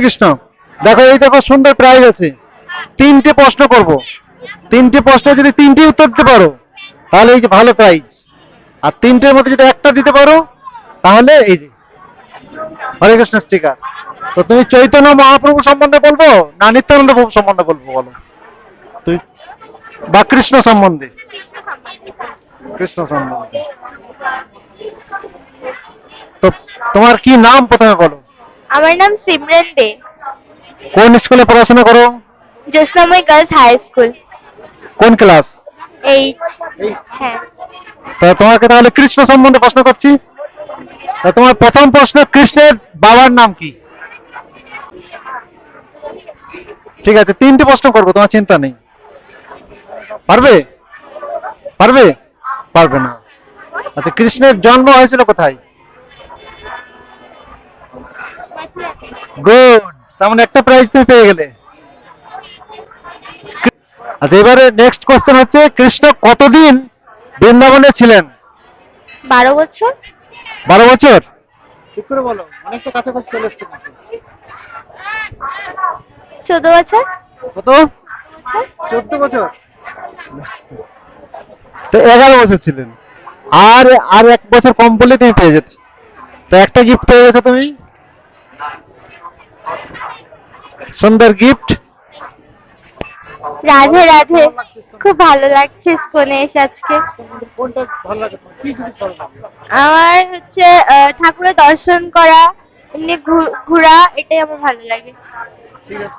কৃষ্ণ। দেখো এই দেখো সুন্দর প্রাইজ আছে। তিনটে প্রশ্ন করব, তিনটে প্রশ্ন যদি তিনটি উত্তর দিতে পারো তাহলে এই যে ভালো প্রাইজ, আর তিনটের মধ্যে যদি একটা দিতে পারো তাহলে এই যে হরে কৃষ্ণ স্টিকার। তো তুমি চৈতন্য মহাপ্রভু সম্বন্ধে বলবো না নিত্যানন্দ প্রভু সম্বন্ধে বলবো বলো? তুই বা কৃষ্ণ সম্বন্ধে? কৃষ্ণ সম্বন্ধে। তো তোমার কি নাম প্রথমে বলো? আমার নাম সিমরন দে। কোন স্কুলে পড়াশোনা করো? জ্যোৎস্নাময় গার্লস হাই স্কুল। কোন ক্লাস? 8। হ্যাঁ। তা তোমাকে তাহলে কৃষ্ণ সম্বন্ধে প্রশ্ন করছি। তা তোমার প্রথম প্রশ্ন, কৃষ্ণের বাবার নাম কি? ঠিক আছে, তিনটে প্রশ্ন করবো, তোমার চিন্তা নেই। পারবে? পারবে? পারবে না। আচ্ছা, কৃষ্ণের জন্ম হয়েছিল কোথায়? গুড, তার মানে একটা প্রাইজ তুমি পেয়ে গেলে। আচ্ছা, এবারে নেক্সট কোশ্চেন হচ্ছে, কৃষ্ণ কতদিন বৃন্দাবনে ছিলেন? 12 বছর। 12 বছর? ঠিক করে বলো, অনেকটা কাছাকাছি চলে এসছে কিন্তু। 14 বছর। কত? 14 বছর? তো 11 বছর ছিলেন। আর আর 1 বছর কম বললে তুমি পেয়ে যেতে। তো একটা গিফট পেয়ে গেছো তুমি, সুন্দর গিফট। রাধে রাধে। খুব ভালো লাগছে স্কুলে এসে আজকে। কোনটা ভালো লাগে তোমার? কি জিনিস ভালো লাগে? আমার হচ্ছে ঠাকুরের দর্শন করা, এমনি ঘোরা, এটাই আমার ভালো লাগে। ঠিক আছে।